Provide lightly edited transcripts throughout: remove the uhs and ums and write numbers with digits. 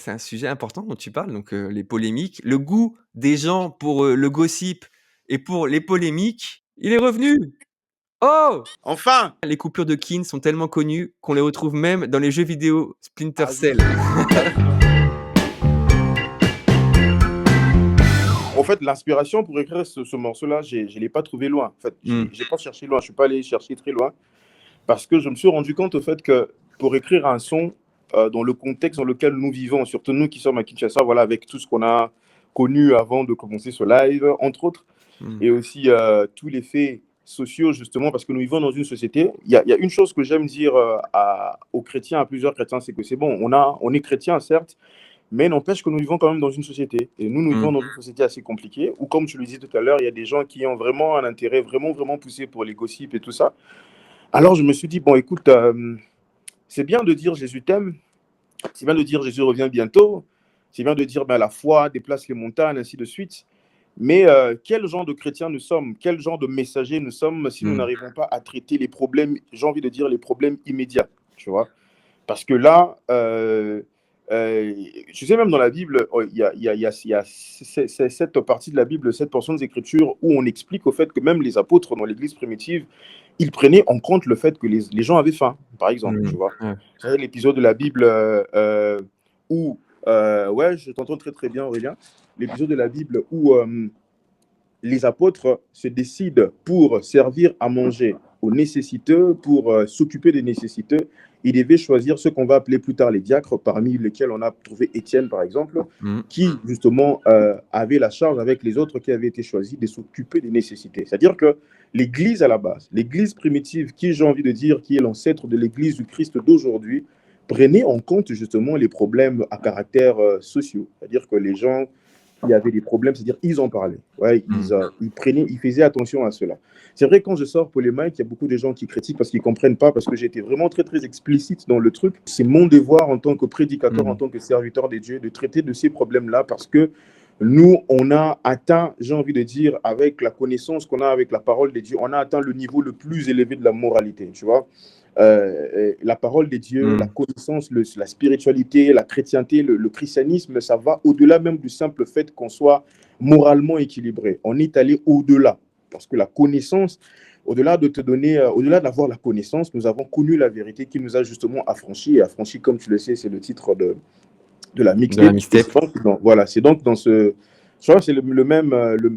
C'est un sujet important dont tu parles, donc les polémiques. Le goût des gens pour, le gossip et pour les polémiques, il est revenu! Oh! Enfin! Les coupures de Keane sont tellement connues qu'on les retrouve même dans les jeux vidéo Splinter Ah oui, Cell. ah oui. En fait, l'inspiration pour écrire ce morceau-là, je ne l'ai pas trouvé loin. En fait, Mmh. j'ai pas cherché loin, je suis pas allé chercher très loin, parce que je me suis rendu compte au fait que pour écrire un son, dans le contexte dans lequel nous vivons, surtout nous qui sommes à Kinshasa, voilà, avec tout ce qu'on a connu avant de commencer ce live, entre autres, Mmh. et aussi tous les faits sociaux, justement, parce que nous vivons dans une société. Il y a une chose que j'aime dire aux chrétiens, à plusieurs chrétiens, c'est que c'est bon, on est chrétien, certes, mais n'empêche que nous vivons quand même dans une société. Et nous vivons Mmh. dans une société assez compliquée, où, comme tu le disais tout à l'heure, il y a des gens qui ont vraiment un intérêt vraiment, vraiment poussé pour les gossips et tout ça. Alors je me suis dit, bon, écoute, c'est bien de dire Jésus t'aime, c'est bien de dire Jésus revient bientôt, c'est bien de dire ben, la foi déplace les montagnes, ainsi de suite. Mais quel genre de chrétiens nous sommes? Quel genre de messagers nous sommes si nous Mmh. n'arrivons pas à traiter les problèmes, j'ai envie de dire les problèmes immédiats, tu vois? Parce que là, tu sais, même dans la Bible, il y a cette partie de la Bible, cette portion des Écritures où on explique au fait que même les apôtres dans l'Église primitive, ils prenaient en compte le fait que les gens avaient faim, par exemple, Mmh. tu vois. Ouais. Vous savez, l'épisode de la Bible où, ouais, je t'entends très très bien, Aurélien, l'épisode de la Bible où les apôtres se décident pour servir à manger aux nécessiteux, pour s'occuper des nécessiteux. Ils devaient choisir ce qu'on va appeler plus tard les diacres, parmi lesquels on a trouvé Étienne, par exemple, Mmh. qui justement avait la charge avec les autres qui avaient été choisis de s'occuper des nécessités. C'est-à-dire que l'Église à la base, l'Église primitive, qui j'ai envie de dire qui est l'ancêtre de l'Église du Christ d'aujourd'hui, prenait en compte justement les problèmes à caractère sociaux. C'est-à-dire que les gens il y avait des problèmes, c'est-à-dire ils en parlaient. Ouais, Mmh. ils faisaient attention à cela. C'est vrai, quand je sors pour les mics, il y a beaucoup de gens qui critiquent parce qu'ils ne comprennent pas, parce que j'ai été vraiment très, très explicite dans le truc. C'est mon devoir en tant que prédicateur, en Mmh. tant que serviteur de Dieu, de traiter de ces problèmes-là parce que nous, on a atteint, j'ai envie de dire, avec la connaissance qu'on a avec la parole de Dieu, on a atteint le niveau le plus élevé de la moralité, tu vois. La parole de Dieu, la Mmh. connaissance, la spiritualité, la chrétienté, le christianisme, ça va au-delà même du simple fait qu'on soit moralement équilibré. On est allé au-delà. Parce que la connaissance, au-delà de te donner, au-delà d'avoir la connaissance, nous avons connu la vérité qui nous a justement affranchis. Et affranchis, comme tu le sais, c'est le titre de la De la mixtape. Et mixtape. voilà, c'est donc dans ce. Tu vois, c'est le même,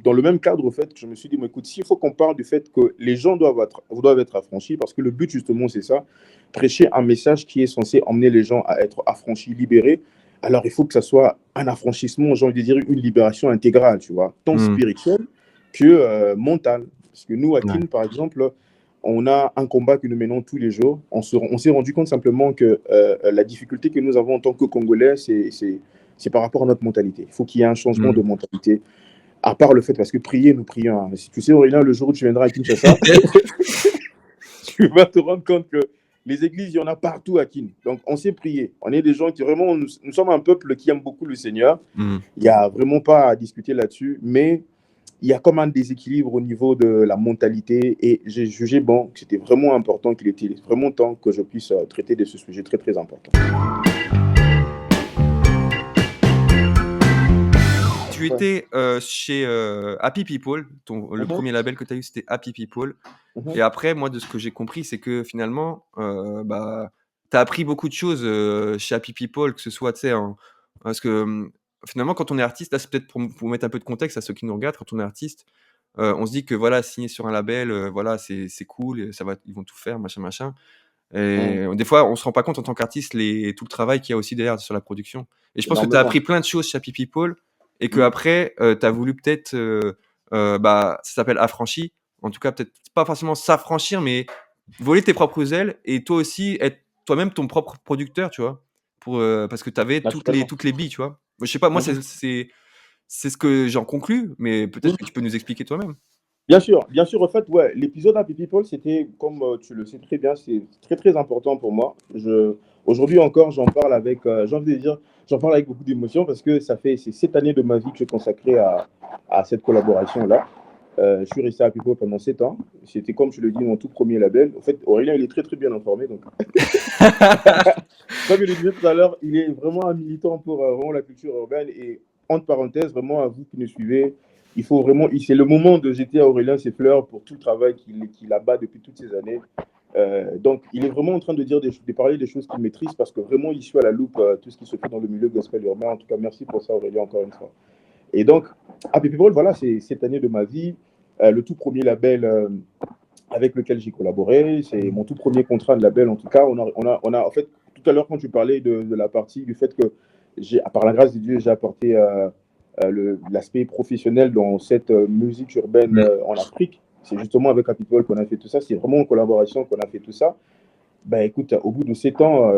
dans le même cadre, au fait, que je me suis dit, mais écoute, s'il faut qu'on parle du fait que les gens doivent être affranchis, parce que le but, justement, c'est ça, prêcher un message qui est censé emmener les gens à être affranchis, libérés, alors il faut que ça soit un affranchissement, j'ai envie de dire une libération intégrale, tu vois, tant Mmh. spirituelle que mentale. Parce que nous, à Ouais. Kin, par exemple, on a un combat que nous menons tous les jours. On s'est rendu compte simplement que la difficulté que nous avons en tant que Congolais, c'est par rapport à notre mentalité. Il faut qu'il y ait un changement Mmh. de mentalité. À part le fait, parce que prier, nous prions. Hein. Si tu sais, Aurélien, le jour où tu viendras à Kinshasa, tu vas te rendre compte que les églises, il y en a partout à Kin. Donc, on sait prier. On est des gens qui vraiment, nous sommes un peuple qui aime beaucoup le Seigneur. Mmh. Il n'y a vraiment pas à discuter là-dessus. Mais il y a comme un déséquilibre au niveau de la mentalité et j'ai jugé bon que c'était vraiment important, qu'il était vraiment temps que je puisse traiter de ce sujet très très important. Tu Ouais. étais, chez, Happy People, le Mhm, premier label que tu as eu, c'était Happy People. mhm, Et après, moi, de ce que j'ai compris, c'est que finalement, bah, tu as appris beaucoup de choses, chez Happy People, que ce soit, tu sais, parce que, finalement, quand on est artiste, là, c'est peut-être pour mettre un peu de contexte à ceux qui nous regardent, quand on est artiste, on se dit que voilà, signer sur un label, voilà, c'est cool, et ça va ils vont tout faire, machin, machin. mhm. Et des fois, on se rend pas compte en tant qu'artiste tout le travail qu'il y a aussi derrière sur la production. Et je pense que tu as Énormément. appris plein de choses chez Happy People et Mhm. qu'après, tu as voulu peut-être, bah, ça s'appelle affranchi. En tout cas, peut-être pas forcément s'affranchir, mais voler tes propres ailes et toi aussi être toi-même ton propre producteur, tu vois? Parce que tu avais Naturellement. toutes les billes, tu vois? Moi, je sais pas, moi, Mhm. c'est ce que j'en conclus, mais peut-être que tu Mhm. peux nous expliquer toi-même. Bien sûr, en fait, ouais, l'épisode Happy People, c'était, comme tu le sais très bien, c'est très très important pour moi. Aujourd'hui encore, j'en parle avec, j'ai envie de dire, j'en parle avec beaucoup d'émotion parce que c'est cette année de ma vie que j'ai consacrée à cette collaboration-là. Je suis resté à Pipo pendant 7 ans. C'était, comme je le dis, mon tout premier label. En fait, Aurélien, il est très, très bien informé. Donc, comme je le disais tout à l'heure, il est vraiment un militant pour vraiment la culture urbaine. Et entre parenthèses, vraiment, à vous qui nous suivez, il faut vraiment, c'est le moment de jeter à Aurélien ses fleurs pour tout le travail qu'il abat depuis toutes ces années. Donc, il est vraiment en train de parler des choses qu'il maîtrise parce que vraiment, il suit à la loupe tout ce qui se fait dans le milieu gospel urbain. En tout cas, merci pour ça, Aurélien, encore une fois. Et donc, Happy People, voilà, c'est cette année de ma vie, le tout premier label avec lequel j'ai collaboré. C'est mon tout premier contrat de label, en tout cas. En fait, tout à l'heure, quand tu parlais de la partie, du fait que, par la grâce de Dieu, j'ai apporté l'aspect professionnel dans cette musique urbaine Mmh. en Afrique. C'est justement avec Happy People qu'on a fait tout ça. C'est vraiment en collaboration qu'on a fait tout ça. Ben écoute, au bout de 7 ans,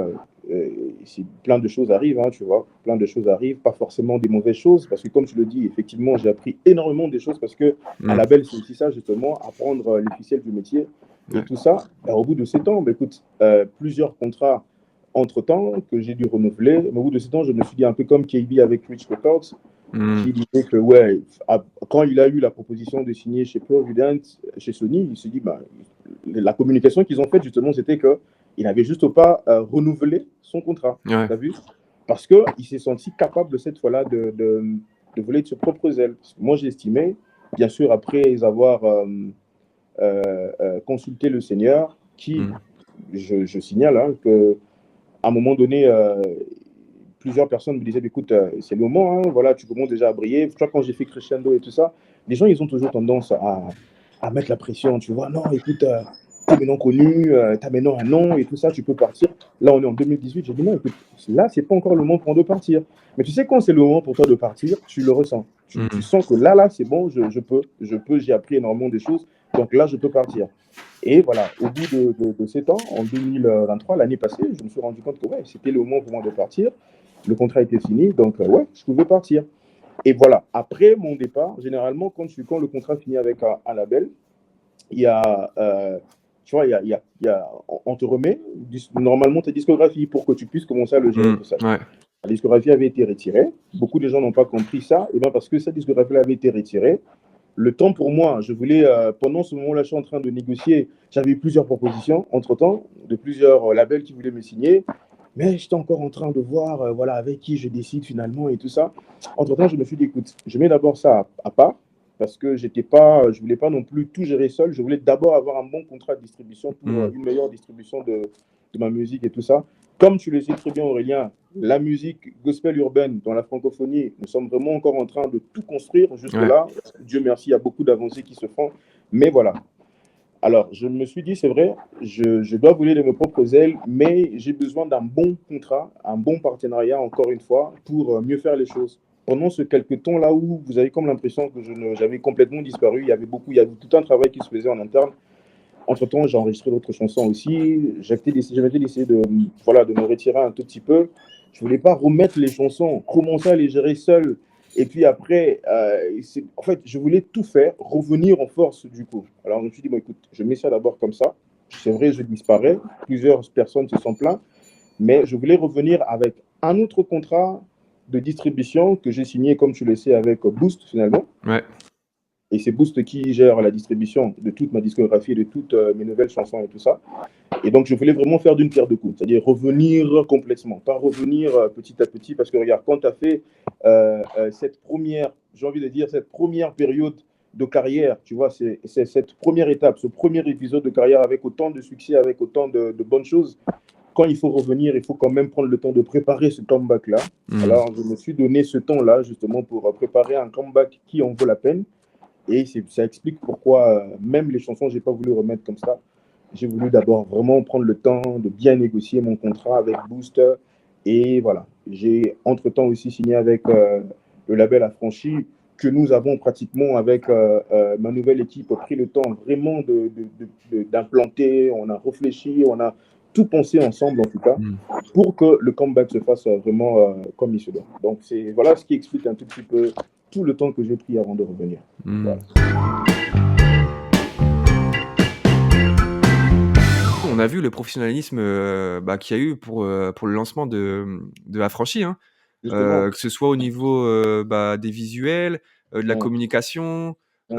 plein de choses arrivent, hein, tu vois. Plein de choses arrivent, pas forcément des mauvaises choses, parce que comme tu le dis, effectivement, j'ai appris énormément des choses, parce que un Mmh. label, c'est aussi ça, justement, apprendre les ficelles du métier. Et Ouais. tout ça, ben, au bout de 7 ans, ben écoute, plusieurs contrats entre-temps que j'ai dû renouveler. Mais au bout de 7 ans, je me suis dit, un peu comme KB avec Rich Records, Mmh. qui disait que, ouais, quand il a eu la proposition de signer chez Provident, chez Sony, il s'est dit, bah, la communication qu'ils ont faite, justement, c'était qu'il n'avait juste pas renouvelé son contrat. Ouais. Tu as vu? Parce qu'il s'est senti capable, cette fois-là, de voler de ses propres ailes. Parce que moi, j'estimais, bien sûr, après avoir consulté le Seigneur, qui, Mmh. je signale, hein, que à un moment donné, plusieurs personnes me disaient, écoute, c'est le moment, hein, voilà, tu commences déjà à briller. Tu vois, quand j'ai fait Crescendo et tout ça, les gens, ils ont toujours tendance à mettre la pression, tu vois. Non, écoute, t'es maintenant connu, t'as maintenant un nom et tout ça, tu peux partir. Là, on est en 2018. J'ai dit, non, écoute, là, c'est pas encore le moment pour moi de partir. Mais tu sais, quand c'est le moment pour toi de partir, tu le ressens. Tu Mmh. sens que là, c'est bon, je peux, j'ai appris énormément de choses. Donc là, je peux partir. Et voilà, au bout de 7 ans, en 2023, l'année passée, je me suis rendu compte que ouais, c'était le moment pour moi de partir. Le contrat était fini, donc ouais, je pouvais partir. Et voilà, après mon départ, généralement, quand le contrat finit avec un label, il y a, tu vois, on te remet normalement ta discographie pour que tu puisses commencer à le gérer Mmh. tout ça. Ouais. La discographie avait été retirée. Beaucoup de gens n'ont pas compris ça. Et bien parce que cette discographie avait été retirée, le temps pour moi, je voulais, pendant ce moment-là, je suis en train de négocier. J'avais eu plusieurs propositions, entre-temps, de plusieurs labels qui voulaient me signer. Mais j'étais encore en train de voir voilà, avec qui je décide finalement et tout ça. Entre-temps, je me suis dit, écoute, je mets d'abord ça à part, parce que je ne voulais pas non plus tout gérer seul. Je voulais d'abord avoir un bon contrat de distribution pour Mmh. une meilleure distribution de ma musique et tout ça. Comme tu le sais très bien, Aurélien, la musique gospel urbaine dans la francophonie, nous sommes vraiment encore en train de tout construire Ouais. jusque-là. Dieu merci, il y a beaucoup d'avancées qui se font. Mais voilà. Alors, je me suis dit, c'est vrai, je dois voler de mes propres ailes, mais j'ai besoin d'un bon contrat, un bon partenariat, encore une fois, pour mieux faire les choses. Pendant ce quelques temps-là où vous avez comme l'impression que j'avais complètement disparu, il y avait tout un travail qui se faisait en interne. Entre-temps, j'ai enregistré d'autres chansons aussi. J'avais décidé voilà, de me retirer un tout petit peu. Je ne voulais pas remettre les chansons, commencer à les gérer seul. Et puis après, en fait, je voulais tout faire, revenir en force du coup. Alors je me suis dit, bon, écoute, je mets ça d'abord comme ça. C'est vrai, je disparais. Plusieurs personnes se sont plaintes. Mais je voulais revenir avec un autre contrat de distribution que j'ai signé, comme tu le sais, avec Boost finalement. Ouais. Et c'est Boost qui gère la distribution de toute ma discographie, de toutes mes nouvelles chansons et tout ça. Et donc, je voulais vraiment faire d'une pierre deux coups, c'est-à-dire revenir complètement, pas revenir petit à petit, parce que regarde, quand tu as fait cette première, j'ai envie de dire, cette première période de carrière, tu vois, c'est cette première étape, ce premier épisode de carrière avec autant de succès, avec autant de bonnes choses, quand il faut revenir, il faut quand même prendre le temps de préparer ce comeback-là. Mmh. Alors, je me suis donné ce temps-là, justement, pour préparer un comeback qui en vaut la peine. Et ça explique pourquoi, même les chansons, je n'ai pas voulu remettre comme ça. J'ai voulu d'abord vraiment prendre le temps de bien négocier mon contrat avec Booster. Et voilà, j'ai entre-temps aussi signé avec le label Affranchi, que nous avons pratiquement, avec ma nouvelle équipe, pris le temps vraiment d'implanter. On a réfléchi, on a tout pensé ensemble, en tout cas, Mmh. pour que le comeback se fasse vraiment comme il se doit. Donc, voilà ce qui explique un tout petit peu tout le temps que j'ai pris avant de revenir. Mmh. Voilà. On a vu le professionnalisme, bah, qu'il y a eu pour le lancement de Affranchi, hein. Justement. Que ce soit au niveau, bah, des visuels, de la Mm. communication, Mmh.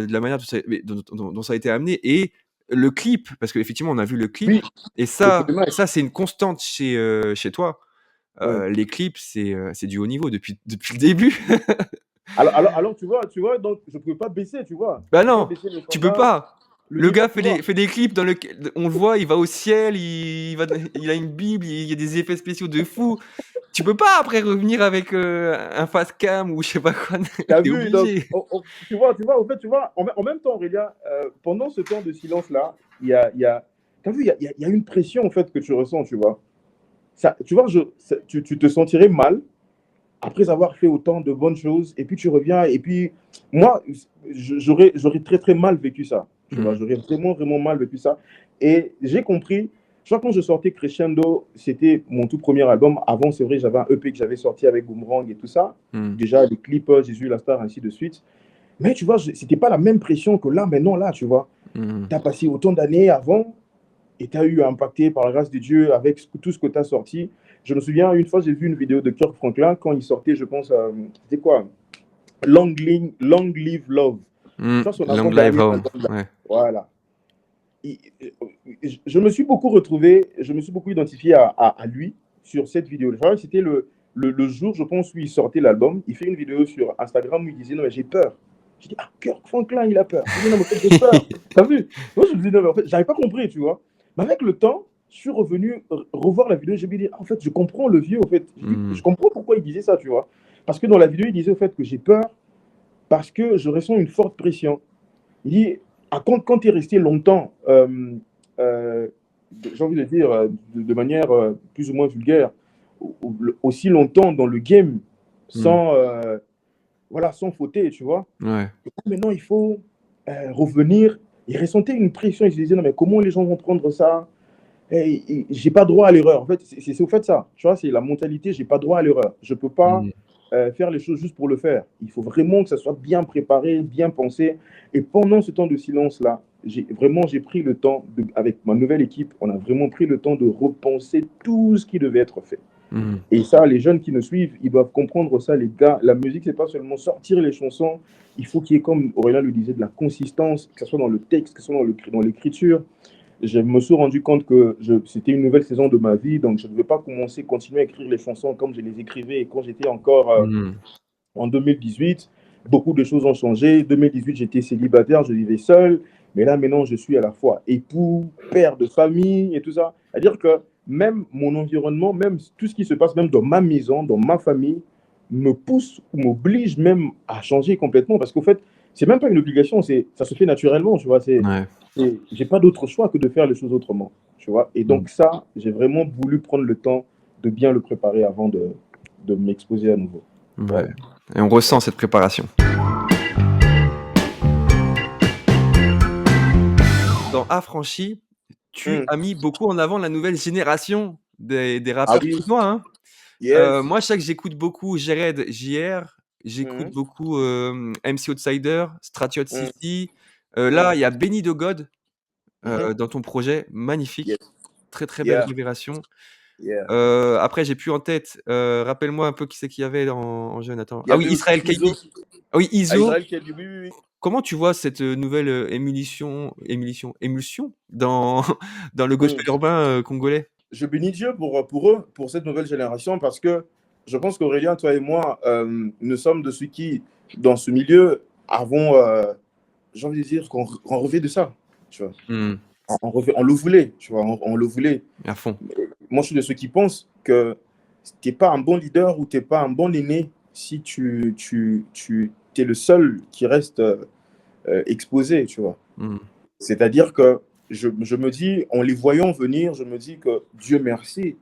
de la manière dont ça a été amené et le clip, parce qu'effectivement, on a vu le clip Oui, et c'était ça nice. ça, c'est une constante chez toi. Ouais. Les clips, c'est du haut niveau depuis le début. Alors tu vois, donc je pouvais pas baisser, tu vois? Bah Je pouvais pas non, baisser les tu peux standards, pas. le Le niveau, gars tu vois? fait des clips dans lequel on le voit, il va au ciel, il a une bible, il y a des effets spéciaux de fou. Tu peux pas après revenir avec, un fast cam ou je sais pas quoi, Tu as tu es vu? Donc obligé. tu vois, en fait, tu vois, en même temps, Aurélien, pendant ce temps de silence-là, il y a tu as vu, il y a une pression, en fait, que tu ressens, tu vois? Ça, tu vois, tu te sentirais mal après avoir fait autant de bonnes choses et puis tu reviens et puis moi, j'aurais très, très mal vécu ça, tu vois? Mmh. J'aurais vraiment, vraiment mal vécu ça et j'ai compris, je crois quand je sortais Crescendo, c'était mon tout premier album. Avant, c'est vrai, j'avais un EP que j'avais sorti avec Boomerang et tout ça. Mmh. Déjà, les clips, Jésus la star, ainsi de suite. Mais tu vois, c'était pas la même pression que là, maintenant, là, tu vois. Mmh. Tu as passé autant d'années avant et tu as eu impacté par la grâce de Dieu avec tout ce que tu as sorti. Je me souviens, une fois, j'ai vu une vidéo de Kirk Franklin quand il sortait, je pense, c'était quoi? Long Live Love. Je Mmh. crois son Long Live avant-dernier Home, album là. ouais. Voilà. Et- je me suis beaucoup retrouvé, je me suis beaucoup identifié à lui sur cette vidéo. Je crois que c'était le jour, je pense, où il sortait l'album. Il fait une vidéo sur Instagram où il disait non, mais j'ai peur. J'ai dit, ah, Kirk Franklin, il a peur. Il dit non, mais en fait, j'ai peur. T'as vu? Moi, je me dis non, mais en fait, j'avais pas compris, tu vois. Mais avec le temps, je suis revenu revoir la vidéo. J'ai me dit, ah, en fait, je comprends le vieux, en fait. J'ai dit, Mmh. je comprends pourquoi il disait ça, tu vois. Parce que dans la vidéo, il disait au fait que j'ai peur parce que je ressens une forte pression. Il dit, ah, quand tu es resté longtemps, euh, j'ai envie de dire de manière plus ou moins vulgaire, aussi longtemps dans le game Mmh. sans, voilà, sans fauter, tu vois. Ouais. Et maintenant, il faut revenir. Il ressentait une pression. Il se disait, non, mais comment les gens vont prendre ça? J'ai pas droit à l'erreur. En fait, c'est au fait ça. Tu vois, c'est la mentalité, j'ai pas droit à l'erreur. Je peux pas Mmh. faire les choses juste pour le faire. Il faut vraiment que ça soit bien préparé, bien pensé. Et pendant ce temps de silence-là, j'ai pris le temps, avec ma nouvelle équipe, on a vraiment pris le temps de repenser tout ce qui devait être fait. Mmh. Et ça, les jeunes qui nous suivent, ils doivent comprendre ça, les gars. La musique, c'est pas seulement sortir les chansons. Il faut qu'il y ait, comme Aurélien le disait, de la consistance, que ce soit dans le texte, que ce soit dans l'écriture. Je me suis rendu compte que c'était une nouvelle saison de ma vie, donc je ne devais pas continuer à écrire les chansons comme je les écrivais quand j'étais encore Mmh. en 2018. Beaucoup de choses ont changé. 2018, j'étais célibataire, je vivais seul. Mais là, maintenant, je suis à la fois époux, père de famille et tout ça. C'est-à-dire que même mon environnement, même tout ce qui se passe, même dans ma maison, dans ma famille, me pousse ou m'oblige même à changer complètement. Parce qu'au fait, c'est même pas une obligation, ça se fait naturellement, tu vois. Ouais. J'ai pas d'autre choix que de faire les choses autrement, tu vois. Et Mmh. donc ça, j'ai vraiment voulu prendre le temps de bien le préparer avant de m'exposer à nouveau. Ouais Voilà. et on ressent cette préparation. Dans Affranchi, tu Mm. as mis beaucoup en avant la nouvelle génération des Ah rappeurs oui, tournois, hein. yes. Moi, je sais que j'écoute beaucoup Jared JR, j'écoute Mhm, beaucoup, MC Outsider, Stratiot mm, City. Là, mm, il y a Benny the God, mhm. dans ton projet, magnifique. Yes. Très, très belle Yeah, révélation. yeah. Après, j'ai plus en tête, rappelle-moi un peu qui c'est qu'il y avait en jeune, attends. Il y Ah oui, avait aussi Israël KD. Iso, Ah oui, à Izo. Israël qui a dit oui, oui, oui. Comment tu vois cette, nouvelle, émulsion dans dans le Mm. gospel urbain, congolais? Je bénis Dieu pour eux, pour cette nouvelle génération, parce que je pense qu'Aurélien, toi et moi, nous sommes de ceux qui, dans ce milieu, avons, j'ai envie de dire, qu'on revêt de ça, tu vois. Mmh, On le voulait, tu vois, on le voulait. à fond. Moi, je suis de ceux qui pensent que tu n'es pas un bon leader ou tu n'es pas un bon aîné si tu es le seul qui reste exposé, tu vois. Mmh, C'est-à-dire que je me dis, en les voyant venir, je me dis que Dieu merci,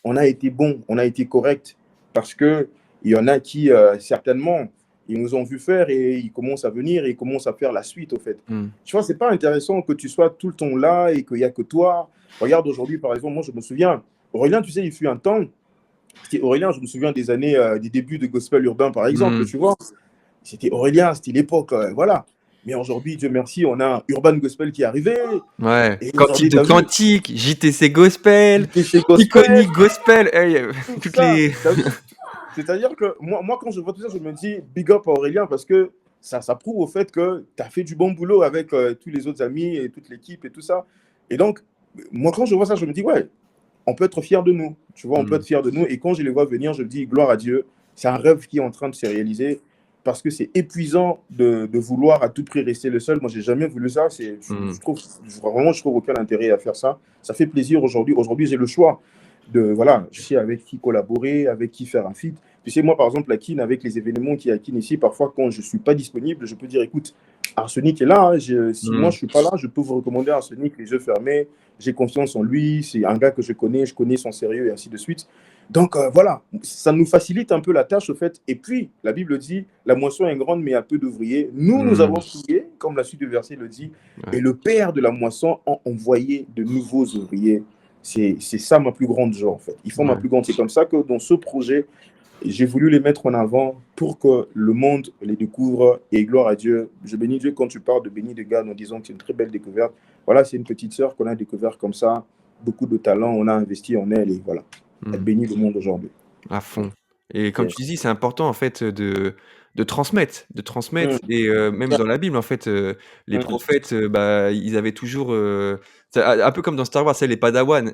on a été bon, on a été correct. Parce qu'il y en a qui, certainement, ils nous ont vu faire et ils commencent à venir et ils commencent à faire la suite, au fait. mmh, Tu vois, c'est pas intéressant que tu sois tout le temps là et qu'il n'y a que toi. Regarde aujourd'hui, par exemple, moi, je me souviens, Aurélien, tu sais, il fut un temps, Aurélien, je me souviens des années, des débuts de gospel urbain, par exemple, mmh. tu vois. C'était Aurélien, c'était l'époque, voilà. Mais aujourd'hui, Dieu merci, on a Urban Gospel qui est arrivé. Ouais, Et Cantique aujourd'hui, de tu as vu, Cantique, JTC Gospel, chez Gospel, Iconique Gospel, hey, tout toutes ça, les tu as vu. C'est-à-dire que moi, quand je vois tout ça, je me dis big up à Aurélien parce que ça prouve au fait que tu as fait du bon boulot avec tous les autres amis et toute l'équipe et tout ça. Et donc, moi, quand je vois ça, je me dis, ouais, on peut être fier de nous. Tu vois, on peut Mmh. être fier de nous. Et quand je les vois venir, je me dis, gloire à Dieu. C'est un rêve qui est en train de se réaliser parce que c'est épuisant de vouloir à tout prix rester le seul. Moi, j'ai jamais voulu ça. Mmh. Vraiment, je trouve aucun intérêt à faire ça. Ça fait plaisir aujourd'hui. Aujourd'hui, j'ai le choix de, voilà, je sais avec qui collaborer, avec qui faire un feat. Tu sais, moi, par exemple, à Kin, avec les événements qui à Kin ici, parfois, quand je ne suis pas disponible, je peux dire, écoute, Arsenic est là. Hein, si moi, je Mmh. ne suis pas là, je peux vous recommander Arsenic, les yeux fermés. J'ai confiance en lui. C'est un gars que je connais son sérieux et ainsi de suite. Donc, voilà, ça nous facilite un peu la tâche, au fait. Et puis, la Bible dit, la moisson est grande, mais il y a peu d'ouvriers. Nous avons Mmh. prié, comme la suite du verset le dit, et Ouais. le Père de la moisson a envoyé de nouveaux ouvriers. C'est ça ma plus grande joie, en fait. Ils font ma Ouais. plus grande. C'est comme ça que dans ce projet, j'ai voulu les mettre en avant pour que le monde les découvre. Et gloire à Dieu. Je bénis Dieu quand tu parles de Béni de Gane en disant que c'est une très belle découverte. Voilà, c'est une petite sœur qu'on a découverte comme ça. Beaucoup de talent, on a investi en elle et voilà. Elle Mmh. bénit le monde aujourd'hui. À fond et comme tu Yes. dis, c'est important en fait, de transmettre Mm, et même dans la Bible en fait, les mm. prophètes, bah, ils avaient toujours, c'est un peu comme dans Star Wars, tu sais les padawans.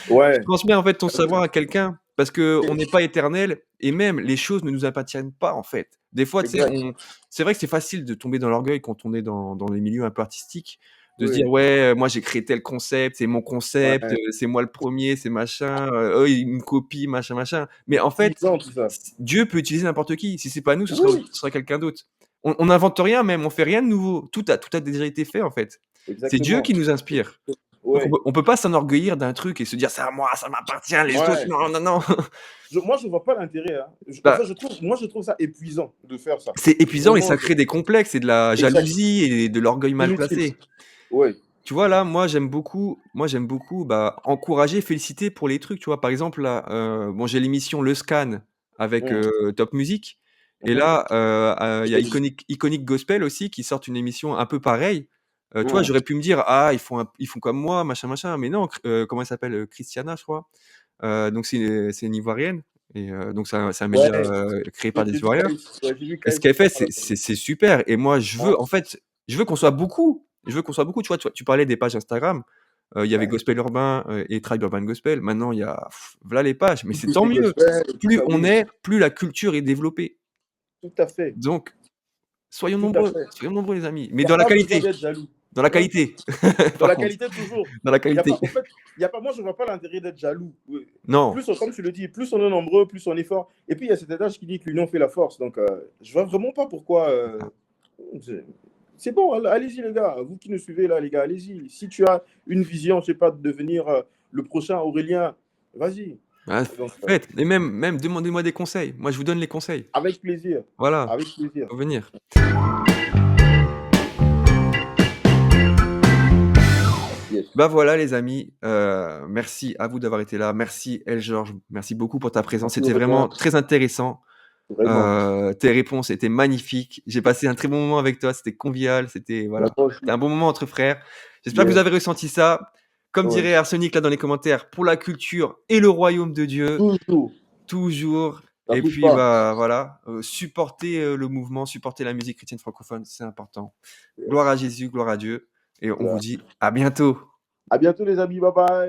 Tu Ouais, transmets en fait ton savoir à quelqu'un parce qu'on n'est c'est- pas éternel et même les choses ne nous appartiennent pas en fait. Des fois, tu sais, exact. c'est vrai que c'est facile de tomber dans l'orgueil quand on est dans les milieux un peu artistiques, de se dire: Oui, «Ouais, moi j'ai créé tel concept, c'est mon concept, ouais. c'est moi le premier c'est machin, eux ils me copient, machin, machin». Mais en fait, Puissant tout ça. Dieu peut utiliser n'importe qui. Si c'est pas nous, Oui, ce sera quelqu'un d'autre. On n'invente rien même, on fait rien de nouveau. Tout a déjà été fait en fait. C'est Dieu exactement. qui nous inspire. Donc Ouais, on peut pas s'enorgueillir d'un truc et se dire: «C'est à moi, ça m'appartient, les autres, ouais. non, non, non». Moi, je vois pas l'intérêt. Hein. Bah, Moi, je trouve ça épuisant de faire ça. c'est épuisant et Vraiment, ça crée des complexes et de la exact. jalousie et de l'orgueil mal Inutile. placé. Oui. Tu vois, là, moi, j'aime beaucoup, bah, encourager, féliciter pour les trucs, tu vois? Par exemple, là, bon, j'ai l'émission Le Scan avec, Mm, Top Music et mhm, là, il y a Iconic Gospel aussi qui sortent une émission un peu pareille. Tu vois, mm. j'aurais pu me dire: «Ah, ils font comme moi, machin, machin», mais non, comment elle s'appelle? Christiana, je crois. Donc c'est une Ivoirienne et donc c'est un média, Ouais, créé par des j'ai vu Ivoiriens J'ai vu et ce Kyle qu'elle qui fait, parle. c'est super et moi, Ouais, je veux qu'on soit beaucoup. Je veux qu'on soit beaucoup, tu parlais des pages Instagram, il y avait ouais. Gospel Urbain, et Tribe Urban Gospel. Maintenant, il y a voilà les pages, mais c'est Plus tant les mieux. gospels et tout Plus ça, on oui. est, plus la culture est développée. Tout à fait. Donc Tout à fait. soyons nombreux les amis, Il mais n'y a dans la pas besoin qualité, d'être jaloux. dans la Hein? qualité, Dans par la contre, qualité, toujours. dans la Il y a qualité. pas, en fait, il y a pas, moi, je ne vois pas l'intérêt d'être jaloux. Oui. Non, Comme tu le dis, plus on est nombreux, plus on est fort. Et puis, il y a cet adage qui dit que l'union fait la force. Donc, je vois vraiment pas pourquoi. C'est c'est bon, allez-y, les gars. Vous qui nous suivez, là, les gars, allez-y. Si tu as une vision, je sais pas, de devenir le prochain Aurélien, vas-y. bah, Donc, faites et même demandez-moi des conseils. Moi, je vous donne les conseils. avec plaisir. Voilà, Avec plaisir. faut venir. Yes. Bah, voilà les amis, merci à vous d'avoir été là. Merci El Georges, merci beaucoup pour ta présence. Merci, C'était Aurélien. vraiment très intéressant. Vraiment. Tes réponses étaient magnifiques. J'ai passé un très bon moment avec toi, c'était convivial, c'était voilà, Moi c'était aussi. un bon moment entre frères. J'espère que vous Yes. avez ressenti ça. Comme Ouais. dirait Arsenic là dans les commentaires, pour la culture et le royaume de Dieu, Toujours. toujours Ça et bouge puis, pas. bah, voilà, supporter, le mouvement, supporter la musique chrétienne francophone, c'est important. Gloire à Jésus, gloire à Dieu et on vous Yes. dit à bientôt. À bientôt, les amis. Bye bye.